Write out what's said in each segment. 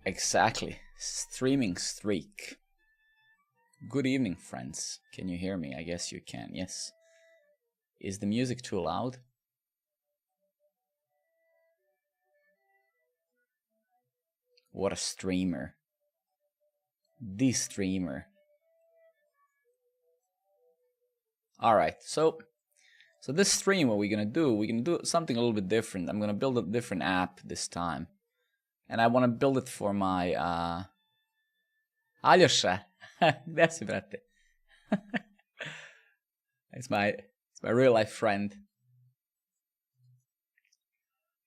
Exactly. Streaming streak. Good evening, friends. Can you hear me? I guess you can, yes. Is the music too loud? What a streamer. The streamer. Alright, so this stream, what we're gonna do something a little bit different. I'm gonna build a different app this time. And I wanna build it for my Aljosha. That's brate. It's my real life friend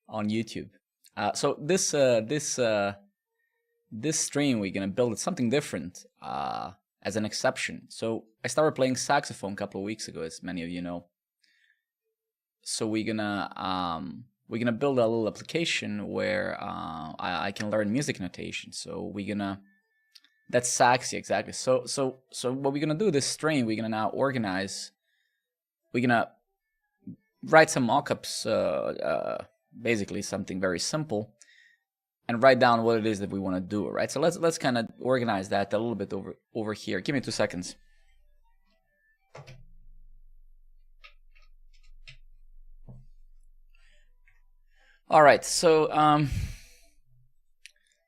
on YouTube. So this stream we're gonna build something different as an exception. So I started playing saxophone a couple of weeks ago, as many of you know. So we're gonna build a little application where I can learn music notation. So that's Saxy, exactly. So what we're gonna do this stream, we're gonna now organize. We're gonna write some mockups, basically something very simple, and write down what it is that we want to do. Right. So let's kind of organize that a little bit over here. Give me 2 seconds. All right. So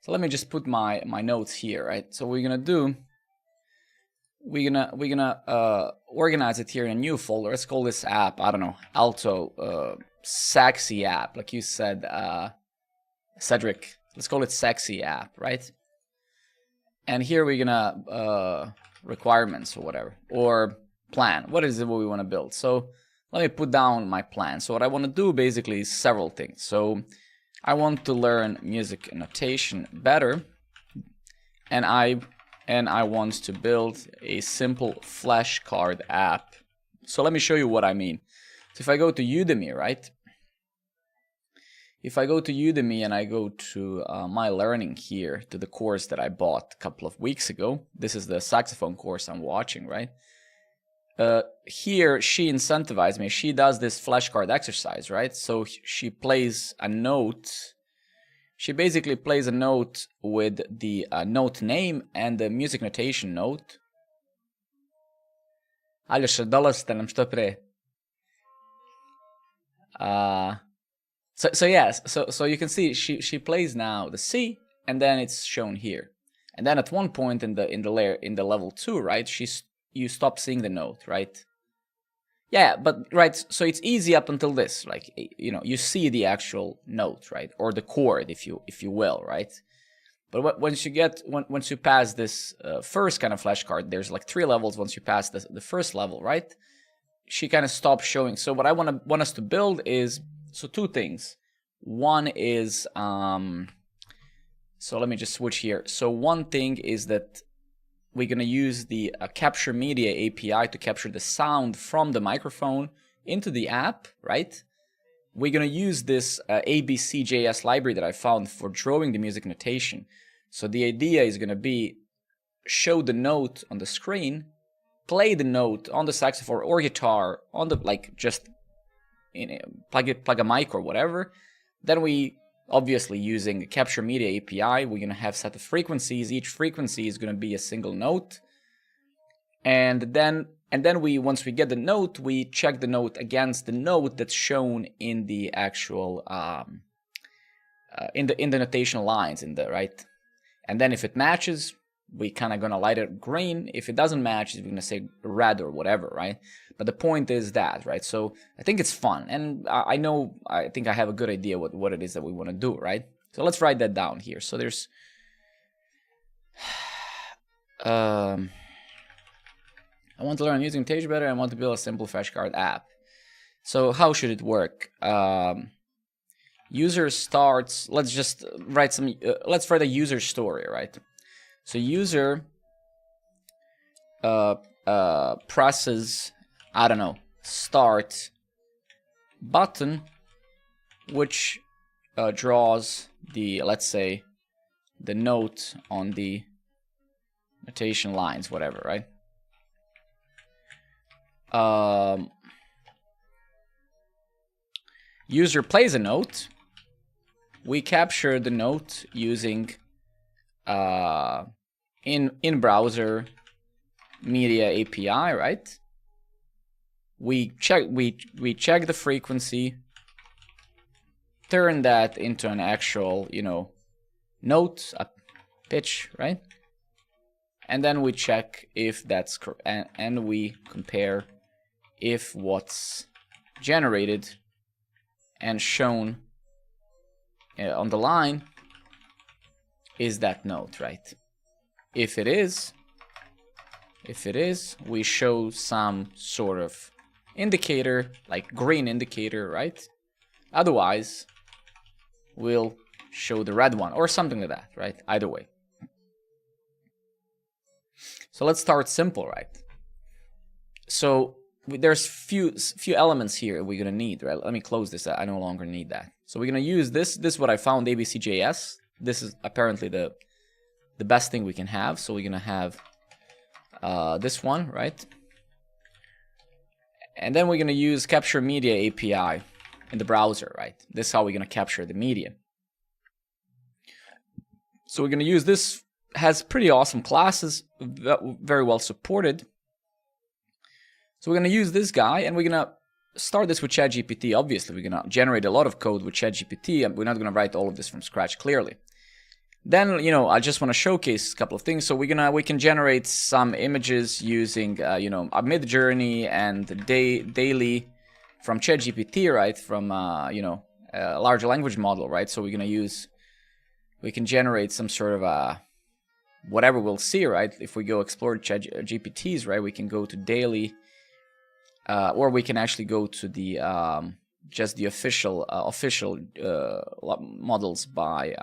let me just put my notes here. Right. So what we're gonna do. We're gonna organize it here in a new folder. Let's call this app, I don't know, Alto Sexy app, like you said, Cedric. Let's call it Sexy app, right? And here we're gonna requirements or whatever, or plan. What is it what we want to build? So let me put down my plan. So what I want to do basically is several things. So I want to learn music notation better, and I want to build a simple flashcard app. So let me show you what I mean. So if I go to Udemy, right? If I go to Udemy and I go to my learning here, to the course that I bought a couple of weeks ago, this is the saxophone course I'm watching, right? Here, she incentivized me. She does this flashcard exercise, right? So she plays a note. She basically plays a note with the note name and the music notation note. Aljoša, dolazite nam što pre. So you can see she plays now the C, and then it's shown here. And then at one point in the level 2, right, you stop seeing the note, right? Yeah, but right, so it's easy up until this, like, you know, you see the actual note, right, or the chord, if you will, right? But once you pass this first kind of flashcard, there's like 3 levels. Once you pass the first level, right, she kind of stops showing. So what I want us to build is 2 things. One is so let me just switch here. So one thing is that we're going to use the Capture Media API to capture the sound from the microphone into the app, right? We're going to use this ABCJS library that I found for drawing the music notation. So the idea is going to be show the note on the screen, play the note on the saxophone or guitar, on the, like, just plug a mic or whatever. Then we, obviously using Capture Media API, we're going to have set of frequencies. Each frequency is going to be a single note. And then once we get the note, we check the note against the note that's shown in the actual in the notation lines right. And then if it matches, we kind of gonna light it green. If it doesn't match, we're gonna say red or whatever, right? But the point is that, right? So I think it's fun, and I think I have a good idea what it is that we want to do, right? So let's write that down here. So there's I want to learn using notation better. I want to build a simple flashcard app. So how should it work? User starts. Let's just write some. Let's write a user story, right? So user presses, I don't know, start button, which draws the, let's say, the note on the notation lines, whatever, right? User plays a note. We capture the note using in browser media API, right? We check the frequency, turn that into an actual, note, a pitch, right? And then we check if that's correct, and we compare if what's generated and shown on the line is that note, right? If it is, we show some sort of indicator, like green indicator, right? Otherwise, we'll show the red one or something like that, right? Either way. So let's start simple, right? So there's few elements here we're gonna need, right? Let me close this. I no longer need that. So we're gonna use this. This is what I found, ABCJS. This is apparently the best thing we can have. So we're gonna have this one, right? And then we're gonna use capture media API in the browser, right? This is how we're gonna capture the media. So we're gonna use this. Has pretty awesome classes, very well supported. So we're gonna use this guy, and we're gonna start this with ChatGPT. Obviously, we're gonna generate a lot of code with ChatGPT, and we're not gonna write all of this from scratch, clearly. Then, I just want to showcase a couple of things. So we can generate some images using, a Midjourney and daily from ChatGPT, right? From a large language model, right? So we can generate some sort of a whatever we'll see, right? If we go explore ChatGPTs, right, we can go to daily, or we can actually go to the just the official models by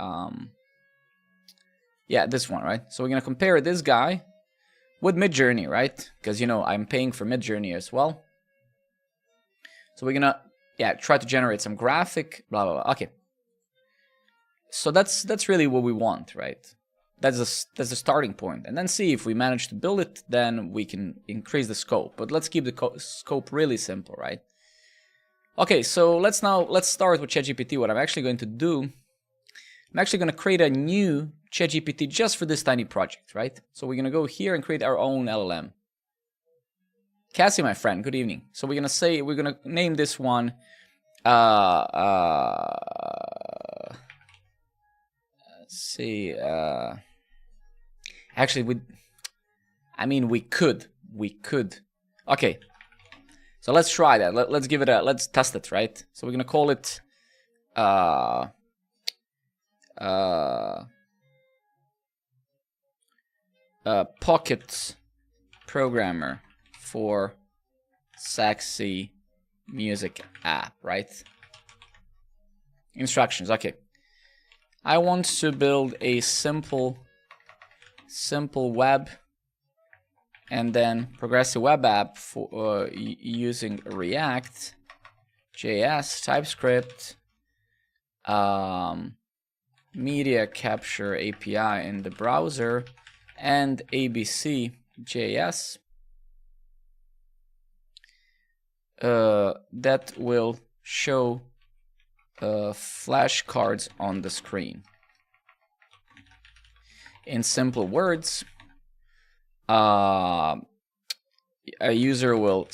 this one, right? So we're gonna compare this guy with Midjourney, right? Because I'm paying for Midjourney as well. So we're gonna try to generate some graphic, blah blah blah. Okay. So that's really what we want, right? That's the starting point, and then see if we manage to build it. Then we can increase the scope. But let's keep the scope really simple, right? Okay, so let's start with ChatGPT. What I'm actually going to do, I'm actually going to create a new ChatGPT just for this tiny project, right? So we're going to go here and create our own LLM. Cassie, my friend, good evening. So we're going to name this one. Actually, we could. Okay, so let's try that. Let's give it let's test it, right? So we're gonna call it Pocket Programmer for Sexy Music App, right? Instructions. Okay. I want to build a simple web and then progressive web app for using reactjs, TypeScript, media capture API in the browser, and ABCJS that will show flashcards on the screen. In simple words, a user will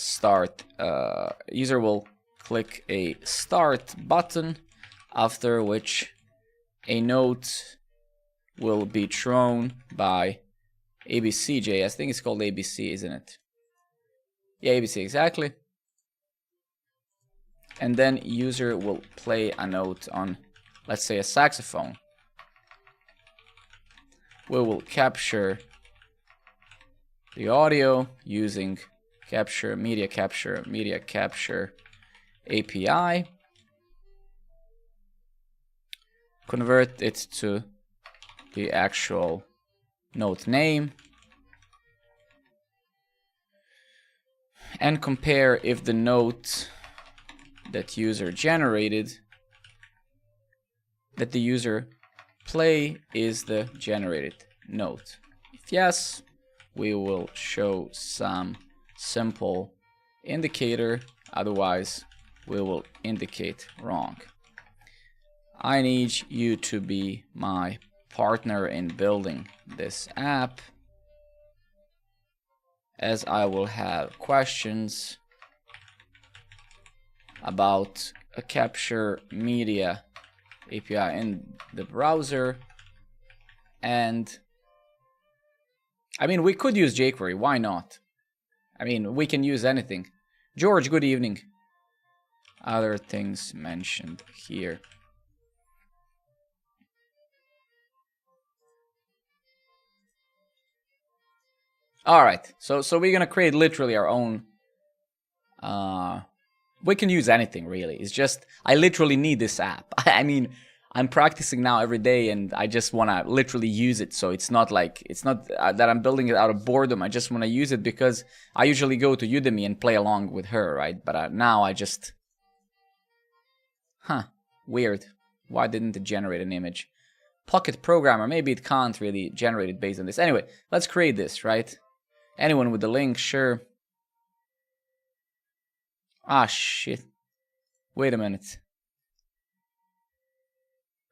click a start button, after which a note will be thrown by ABCJS. I think it's called ABC, isn't it? Yeah, ABC, exactly. And then user will play a note on, let's say, a saxophone. We will capture the audio using media capture API. Convert it to the actual note name. And compare if the note that user generated, that the user play is the generated note. If yes, we will show some simple indicator, otherwise we will indicate wrong. I need you to be my partner in building this app, as I will have questions about a capture media API in the browser. And I mean, we could use jQuery, why not? I mean, we can use anything. George, good evening. Other things mentioned here. All right, so we're gonna create literally our own. We can use anything really. It's just I literally need this app. I mean, I'm practicing now every day, and I just wanna literally use it. So it's not like that I'm building it out of boredom. I just wanna use it because I usually go to Udemy and play along with her, right? But now I just, weird. Why didn't it generate an image? Pocket Programmer. Maybe it can't really generate it based on this. Anyway, let's create this, right? Anyone with the link, sure. Ah, shit. Wait a minute.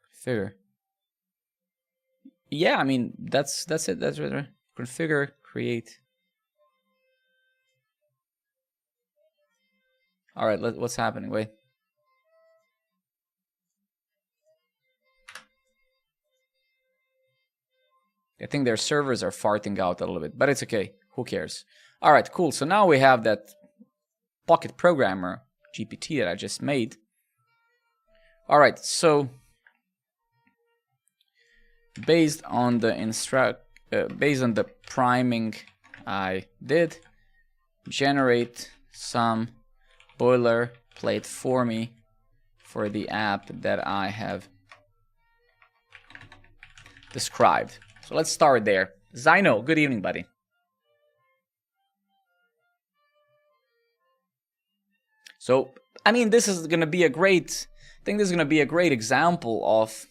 Configure. Yeah, I mean, that's it. That's right. Configure, create. All right, what's happening? Wait. I think their servers are farting out a little bit, but it's okay. Who cares? All right, cool. So now we have that Pocket Programmer GPT that I just made. All right, so based on the priming I did, generate some boilerplate for me for the app that I have described. So let's start there. Zino, good evening, buddy. So, I mean, this is going to be a great, I think this is going to be a great example of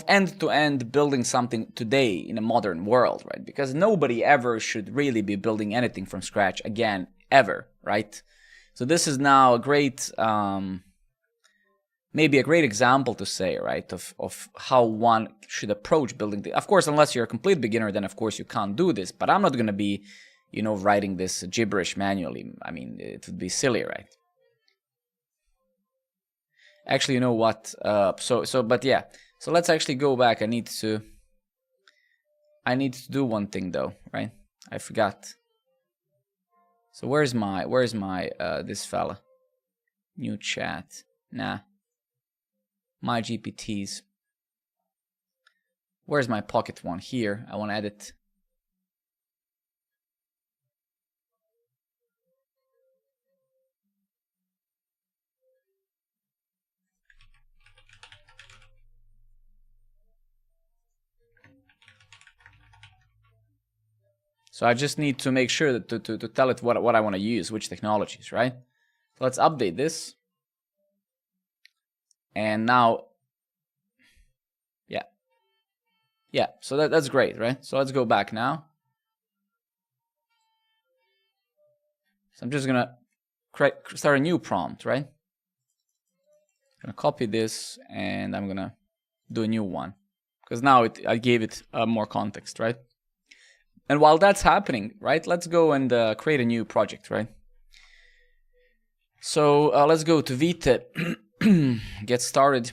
end-to-end building something today in a modern world, right? Because nobody ever should really be building anything from scratch again, ever, right? So this is now a great, maybe a great example to say, right, of how one should approach building. Of course, unless you're a complete beginner, then of course you can't do this. But I'm not going to be, you know, writing this gibberish manually. I mean, it would be silly, right? Actually, you know what? But yeah. So let's actually go back. I need to do one thing though, right? I forgot. So where's my this fella? New chat. Nah. My GPTs. Where's my pocket one? Here. I want to edit. So I just need to make sure that to tell it what I want to use, which technologies, right? So let's update this. And now, yeah, so that's great, right? So let's go back now. So I'm just gonna start a new prompt, right? I'm gonna copy this and I'm gonna do a new one because now I gave it more context, right? And while that's happening, right, let's go and create a new project, right? So let's go to Vite, get started.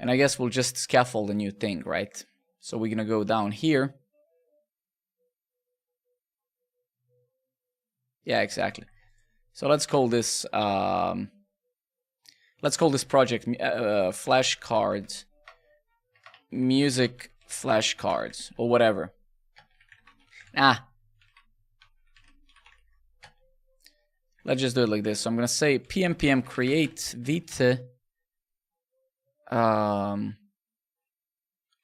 And I guess we'll just scaffold a new thing, right? So we're gonna go down here. Yeah, exactly. So let's call this project flashcards, music flashcards, or whatever. Let's just do it like this. So I'm gonna say pm create Vite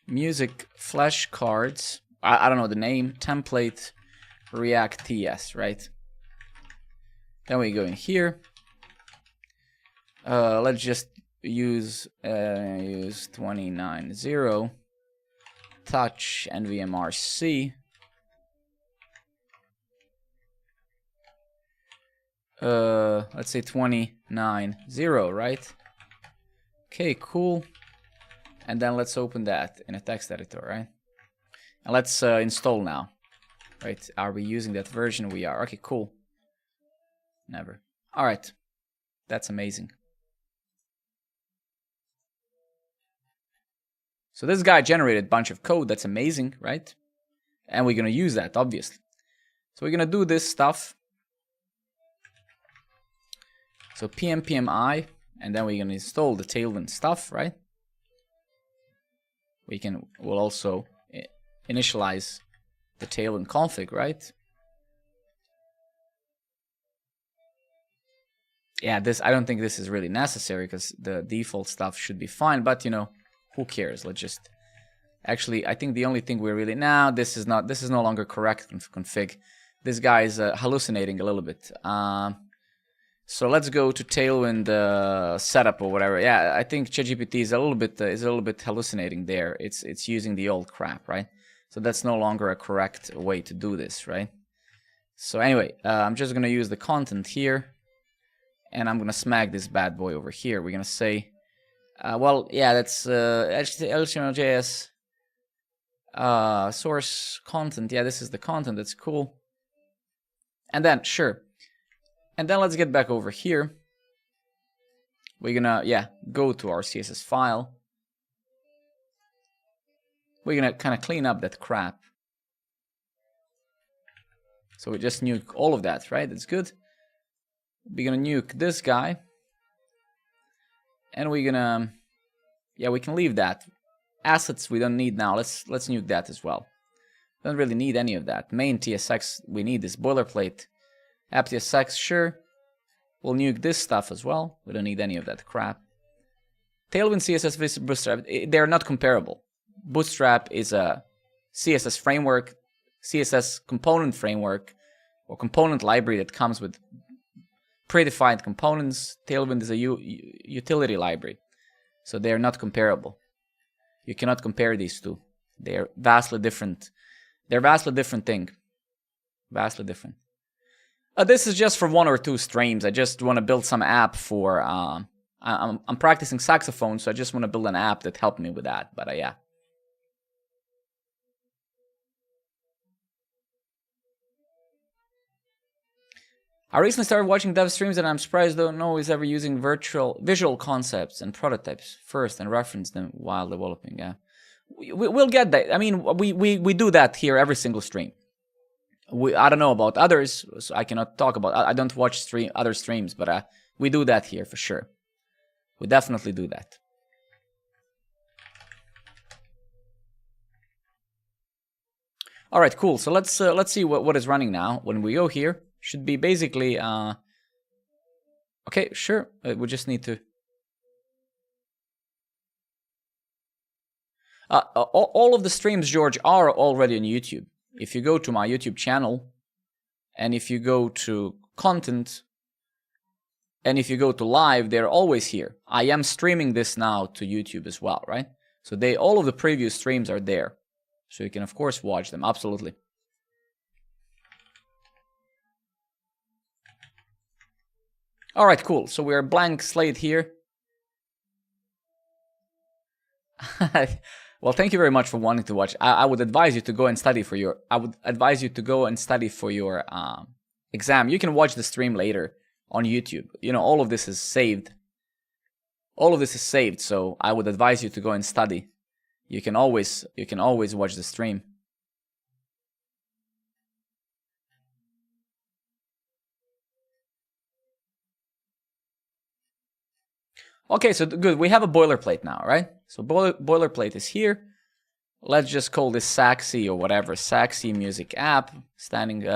music flashcards. I don't know the name. Template reactjs, right? Then we go in here. Let's just use 290 touch nvmrc. Let's say 290, right? Okay, cool. And then let's open that in a text editor, right? And let's install now. Right, are we using that version? We are. Okay, cool. Never. All right, that's amazing. So this guy generated a bunch of code. That's amazing, right? And we're gonna use that, obviously. So we're gonna do this stuff. So pmi, and then we're gonna install the Tailwind stuff, right? We'll also initialize the Tailwind config, right? Yeah, I don't think this is really necessary because the default stuff should be fine, but you know, who cares? Let's just actually, I think the only thing we're really now, this is no longer correct config. This guy is hallucinating a little bit. So let's go to Tailwind setup or whatever. Yeah, I think ChatGPT is a little bit hallucinating there. It's using the old crap, right? So that's no longer a correct way to do this, right? So anyway, I'm just gonna use the content here, and I'm gonna smack this bad boy over here. We're gonna say, well, yeah, that's HTML.js source content. Yeah, this is the content. That's cool. And then sure. And then let's get back over here. We're gonna, yeah, go to our CSS file. We're gonna kind of clean up that crap. So we just nuke all of that, right? That's good. We're gonna nuke this guy. And we're gonna, yeah, we can leave that. Assets we don't need now. Let's nuke that as well. Don't really need any of that. Main TSX, we need this boilerplate. App TSX, sure. We'll nuke this stuff as well. We don't need any of that crap. Tailwind CSS versus Bootstrap, they're not comparable. Bootstrap is a CSS framework, CSS component framework, or component library that comes with predefined components. Tailwind is a utility library. So they're not comparable. You cannot compare these two. They're vastly different. They're vastly different thing. Vastly different. This is just for 1 or 2 streams. I just want to build some app for, I'm practicing saxophone, so I just want to build an app that helped me with that, but yeah. I recently started watching dev streams and I'm surprised I don't know he's ever using visual concepts and prototypes first and reference them while developing, yeah. We'll get that. I mean, we do that here every single stream. I don't know about others, so I cannot talk about. I don't watch other streams, but we do that here for sure. We definitely do that. All right, cool. So let's see what is running now. When we go here, should be basically. Okay, sure. We just need to. All of the streams, George, are already on YouTube. If you go to my YouTube channel, and if you go to content, and if you go to live, they're always here. I am streaming this now to YouTube as well, right? So all of the previous streams are there. So you can, of course, watch them, absolutely. All right, cool. So we're blank slate here. Well, thank you very much for wanting to watch. I would advise you to go and study for your. Exam. You can watch the stream later on YouTube. You know, all of this is saved. All of this is saved. So I would advise you to go and study. You can always watch the stream. Okay, so good. We have a boilerplate now, right? So boilerplate is here. Let's just call this Saxy or whatever. Saxy music app. Standing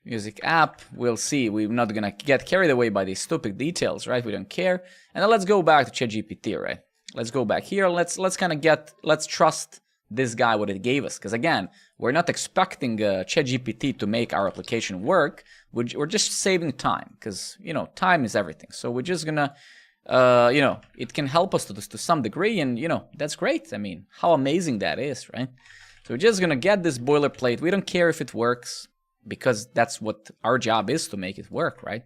music app. We'll see. We're not gonna get carried away by these stupid details, right? We don't care. And then let's go back to ChatGPT, right? Let's go back here. Let's trust this guy what it gave us. Because again, we're not expecting ChatGPT to make our application work. We're just saving time, because you know, time is everything. So we're just gonna, you know, it can help us to some degree, and you know, that's great. I mean, how amazing that is, right? So we're just gonna get this boilerplate. We don't care if it works, because that's what our job is, to make it work, right?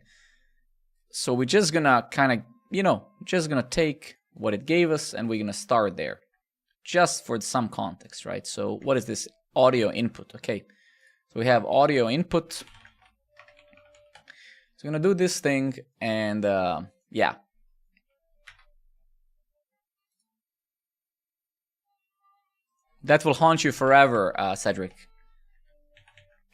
So we're just gonna kind of, just gonna take what it gave us and we're gonna start there, just for some context, right? So what is this audio input? Okay, so we have audio input. So I'm gonna do this thing, and yeah. That will haunt you forever, Cedric.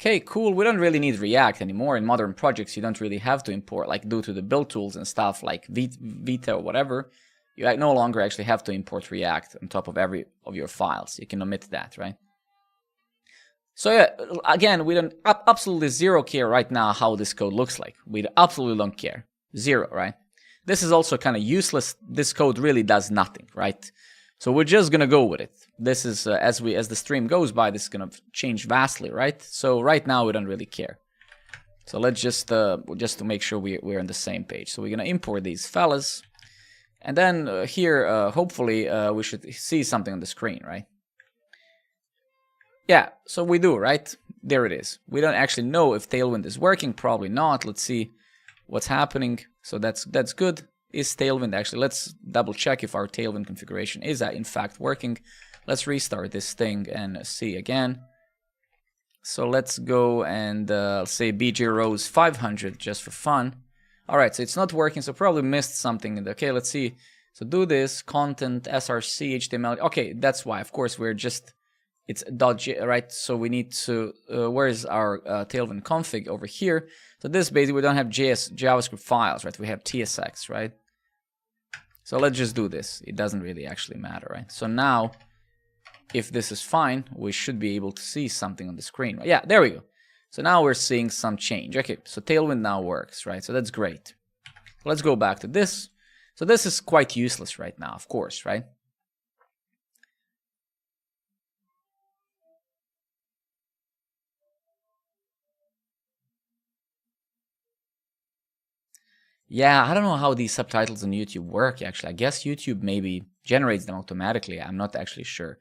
Okay, cool. We don't really need React anymore. In modern projects, you don't really have to import, like due to the build tools and stuff like Vita or whatever. You no longer actually have to import React on top of every of your files. You can omit that, right? So yeah, again, we don't absolutely zero care right now how this code looks like. We absolutely don't care. Zero, right? This is also kind of useless. This code really does nothing, right? So we're just gonna go with it. This is as the stream goes by, this is gonna change vastly, right? So right now we don't really care. So let's just to make sure we're on the same page. So we're gonna import these fellas, and then here hopefully we should see something on the screen, right? Yeah, so we do, right? There it is. We don't actually know if Tailwind is working. Probably not. Let's see what's happening. So that's good. Is Tailwind actually? Let's double check if our Tailwind configuration is in fact working. Let's restart this thing and see again. So let's go and say bj rows 500 just for fun. All right, so it's not working, so probably missed something. Okay, let's see. So do this content src html. Okay, that's why. Of course, we're just it's .j, right? So we need to where is our Tailwind config over here? So this basically we don't have JavaScript files, right? We have TSX, right? So let's just do this. It doesn't really actually matter, right? So now, if this is fine, we should be able to see something on the screen, right? Yeah, there we go. So now we're seeing some change. Okay, so Tailwind now works, right? So that's great. Let's go back to this. So this is quite useless right now, of course, right? Yeah, I don't know how these subtitles on YouTube work, actually. I guess YouTube maybe generates them automatically. I'm not actually sure.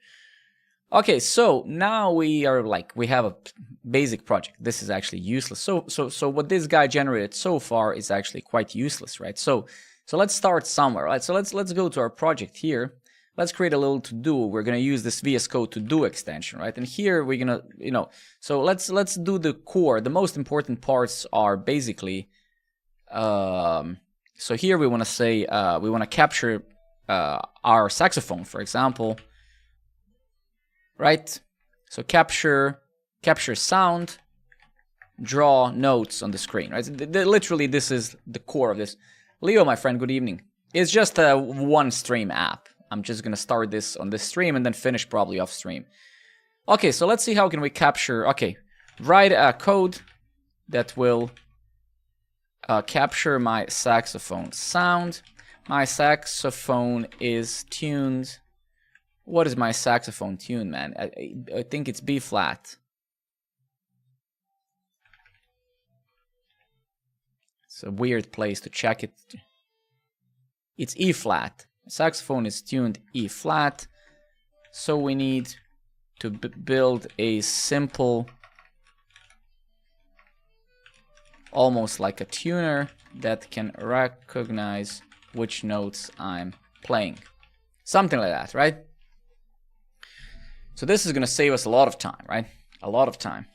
Okay, so now we have a basic project. This is actually useless. So what this guy generated so far is actually quite useless, right? So let's start somewhere, right? So let's go to our project here. Let's create a little to-do. We're gonna use this VS Code to-do extension, right? And here we're gonna, so let's do the core. The most important parts are basically so here we want to say we want to capture our saxophone, for example, right? So capture sound, draw notes on the screen, right? Literally, this is the core of this. Leo, my friend, good evening. It's just a one stream app. I'm just gonna start this on this stream and then finish probably off stream. Okay, so let's see how can we capture. Okay, write a code that will capture my saxophone sound. My saxophone is tuned. What is my saxophone tuned, man? I think it's B flat. It's a weird place to check it. It's E flat. Saxophone is tuned E flat. So we need to build a simple, almost like a tuner that can recognize which notes I'm playing. Something like that, right? So this is going to save us a lot of time, right? A lot of time.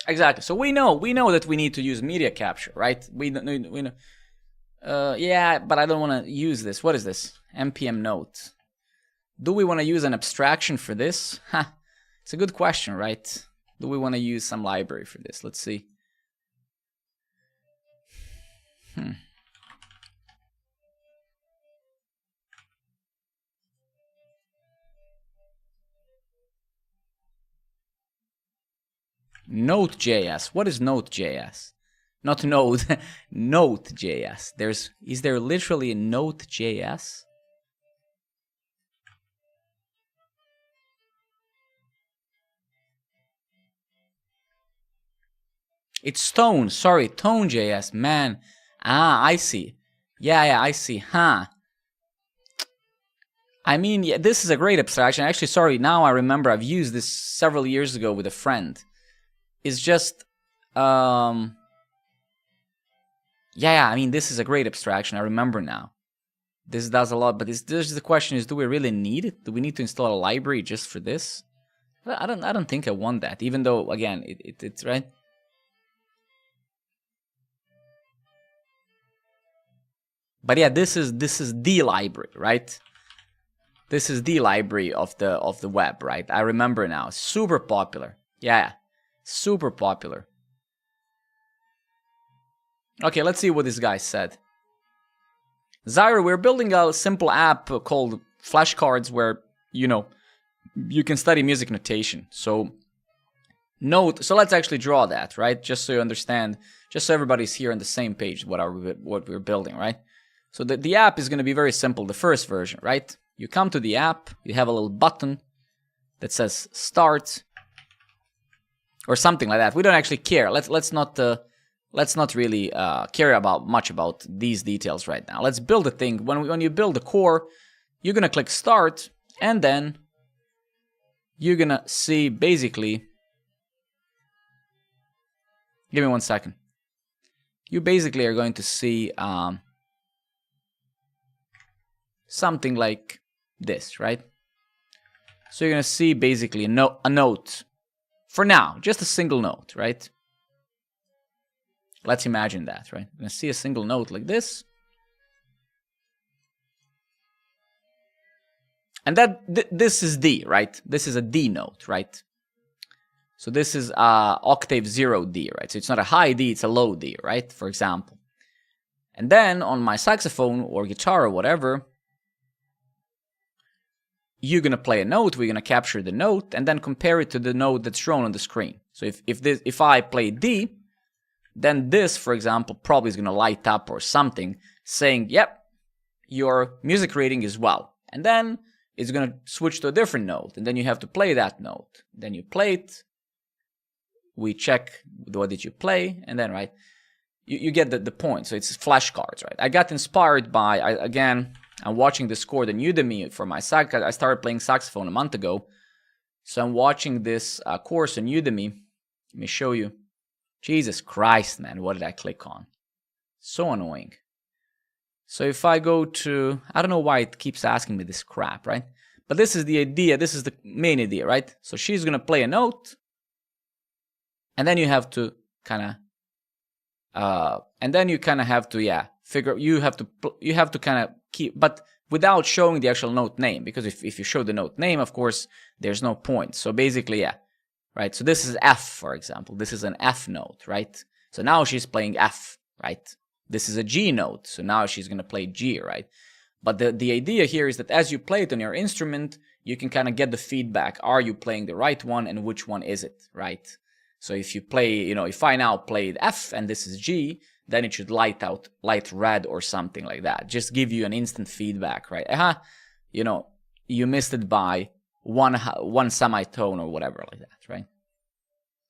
Exactly. So we know that we need to use media capture, right? We know. Yeah, but I don't want to use this. What is this? npm note. Do we want to use an abstraction for this? It's a good question, right? Do we want to use some library for this? Let's see. Node.js. What is Node.js? Not Node. Node.js. Is there literally a Node.js? It's Stone. Sorry, Tone.js. Man. Ah, I see. Yeah, I see. Huh. I mean, yeah, this is a great abstraction. Actually, sorry, now I remember I've used this several years ago with a friend. It's just, Yeah, I mean, this is a great abstraction. I remember now. This does a lot, but this the question is, do we really need it? Do we need to install a library just for this? I don't think I want that, even though, again, it's right. But yeah, this is the library, right? This is the library of the web, right? I remember now. Super popular. Yeah, super popular. Okay, let's see what this guy said. Zyra, we're building a simple app called Flashcards where, you know, you can study music notation. So let's actually draw that, right? Just so you understand, just so everybody's here on the same page what we're building, right? So the app is going to be very simple, the first version, right? You come to the app, you have a little button that says start or something like that. We don't actually care. Let's not really care about much about these details right now. Let's build a thing. When you build the core, you're gonna click start, and then you're gonna see basically. Give me 1 second. You basically are going to see something like this, right? So you're gonna see basically a note. For now, just a single note, right? Let's imagine that, right? You're gonna see a single note like this. And this is D, right? This is a D note, right? So this is octave 0 D, right? So it's not a high D, it's a low D, right? For example. And then on my saxophone or guitar or whatever, you're gonna play a note, we're gonna capture the note, and then compare it to the note that's shown on the screen. So if I play D, then this, for example, probably is gonna light up or something saying, yep, your music rating is well. And then it's gonna switch to a different note, and then you have to play that note. Then you play it, we check what did you play, and then, right, you get the point. So it's flashcards, right? I got inspired by, I'm watching this course on Udemy for my sax. I started playing saxophone a month ago. So I'm watching this course on Udemy. Let me show you. Jesus Christ, man, what did I click on? So annoying. So if I go to, I don't know why it keeps asking me this crap, right? But this is the idea, this is the main idea, right? So she's gonna play a note, and then you have to kind of, figure, you have to kind of keep, but without showing the actual note name, because if you show the note name, of course, there's no point. So basically, yeah, right? So this is F, for example. This is an F note, right? So now she's playing F, right? This is a G note, so now she's going to play G, right? But the idea here is that as you play it on your instrument, you can kind of get the feedback. Are you playing the right one, and which one is it, right? So if you play, if I now played F and this is G, then it should light red or something like that. Just give you an instant feedback, right? You missed it by one semitone or whatever like that, right?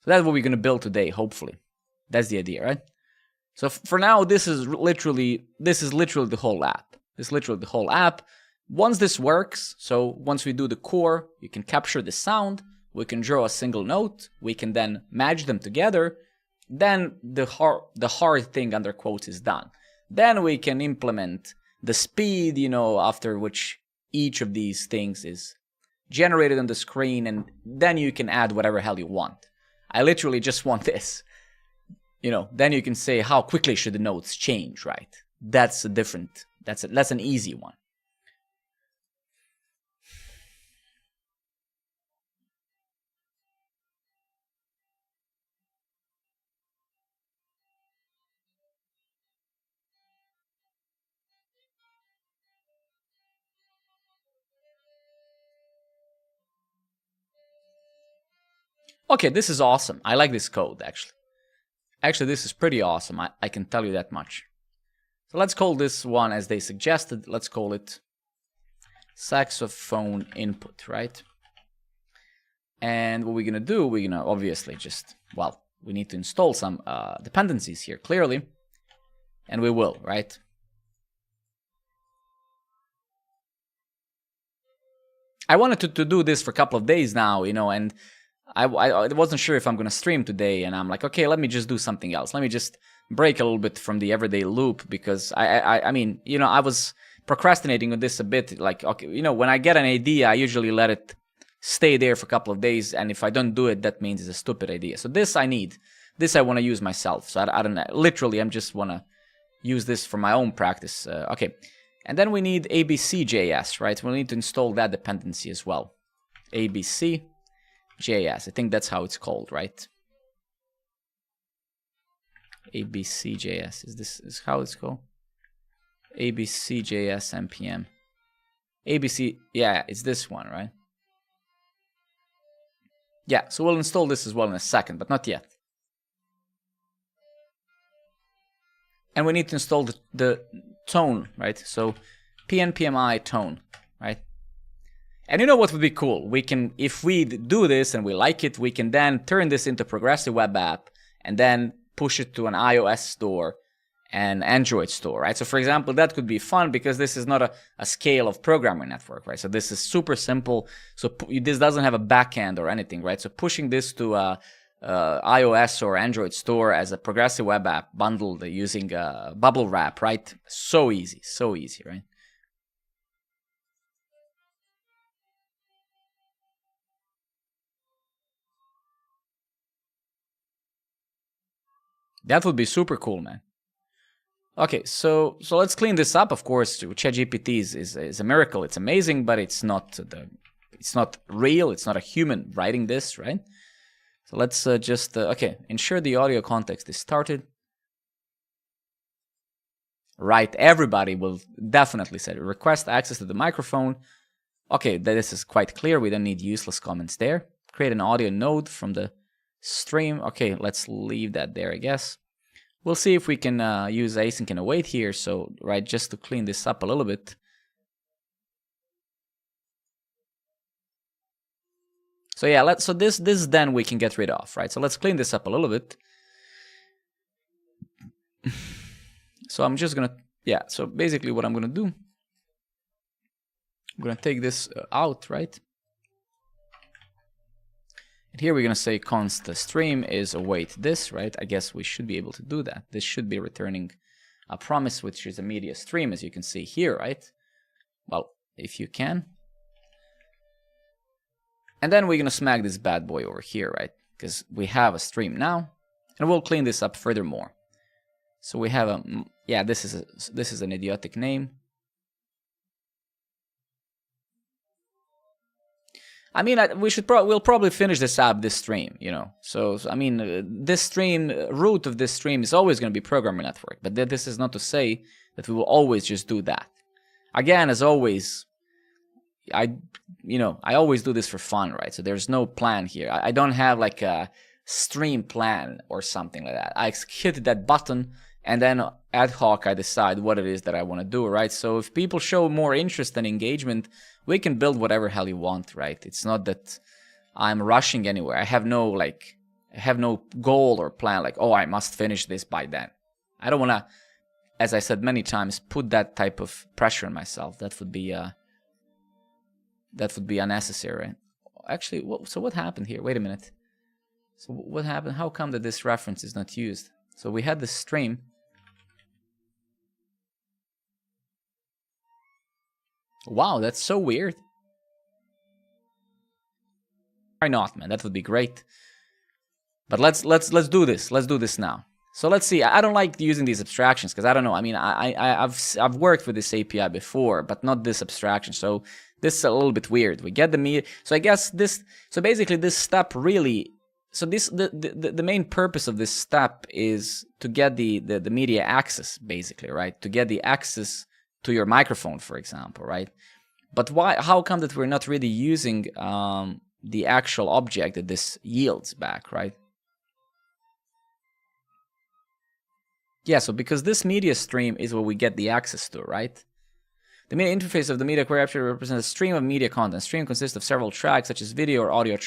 So that's what we're going to build today, hopefully. That's the idea, right? So for now, this is literally the whole app. This is literally the whole app. Once this works, so once we do the core, you can capture the sound, we can draw a single note, we can then match them together, then the hard thing under quotes is done. Then we can implement the speed, after which each of these things is generated on the screen, and then you can add whatever hell you want. I literally just want this. Then you can say how quickly should the notes change, right? That's an easy one. Okay, this is awesome. I like this code, actually. Actually, this is pretty awesome. I can tell you that much. So let's call this one, as they suggested, let's call it saxophone input, right? And what we're going to do, we're going to obviously we need to install some dependencies here, clearly. And we will, right? I wanted to do this for a couple of days now, and I wasn't sure if I'm gonna stream today, and I'm like, okay, let me just do something else. Let me just break a little bit from the everyday loop, because I mean, you know, I was procrastinating on this a bit. Like, okay, you know, when I get an idea, I usually let it stay there for a couple of days, and if I don't do it, that means it's a stupid idea. So this I need. This I want to use myself. So I don't know. Literally, I'm just want to use this for my own practice. Okay. And then we need abc.js, right? We need to install that dependency as well. abc.js. I think that's how it's called, right? abc.js. Is how it's called? abc.js npm. abc, yeah, it's this one, right? Yeah, so we'll install this as well in a second, but not yet. And we need to install the tone, right? So pnpmi tone, right? And you know what would be cool? We can, if we do this and we like it, we can then turn this into a progressive web app and then push it to an iOS store and Android store, right? So for example, that could be fun because this is not a scale of programming network, right? So this is super simple. So this doesn't have a backend or anything, right? So pushing this to a iOS or Android store as a progressive web app bundled using bubble wrap, right? So easy, right? That would be super cool, man. Okay, so let's clean this up. Of course, ChatGPT is a miracle. It's amazing, but it's not real. It's not a human writing this, right? So let's just okay, ensure the audio context is started. Right, everybody will definitely say request access to the microphone. Okay, this is quite clear. We don't need useless comments there. Create an audio node from the stream. Okay, let's leave that there, I guess. We'll see if we can use async and await here. So, right, just to clean this up a little bit. So yeah, so this then we can get rid of, right? So let's clean this up a little bit. So I'm just gonna, yeah, so basically what I'm gonna do, I'm gonna take this out, right? And here we're gonna say const stream is await this, right? I guess we should be able to do that. This should be returning a promise, which is a media stream, as you can see here, right? Well, if you can. And then we're gonna smack this bad boy over here, right? Because we have a stream now, and we'll clean this up furthermore. So we have a, yeah, this is an idiotic name. I mean, we'll probably finish this app this stream, you know. So I mean, this stream root of this stream is always going to be programmer network, but this is not to say that we will always just do that. Again, as always, I always do this for fun, right? So there's no plan here. I don't have like a stream plan or something like that. I hit that button and then ad hoc I decide what it is that I want to do, right? So if people show more interest and engagement, we can build whatever hell you want, right? It's not that I'm rushing anywhere. I have no goal or plan like, oh, I must finish this by then. I don't want to, as I said many times, put that type of pressure on myself. That would be unnecessary. Actually, so what happened here? Wait a minute. So what happened? How come that this reference is not used? So we had this stream. Wow, that's so weird. Why not, man? That would be great. But let's do this. Let's do this now. So let's see. I don't like using these abstractions because I don't know. I mean, I've worked with this API before, but not this abstraction. So this is a little bit weird. We get the media. So I guess this. So basically, this step really. So the main purpose of this step is to get the media access, basically, right? To get the access to your microphone, for example, right? But why? How come that we're not really using the actual object that this yields back, right? Yeah, so because this media stream is what we get the access to, right? The media interface of the media query actually represents a stream of media content. Stream consists of several tracks, such as video or audio tracks.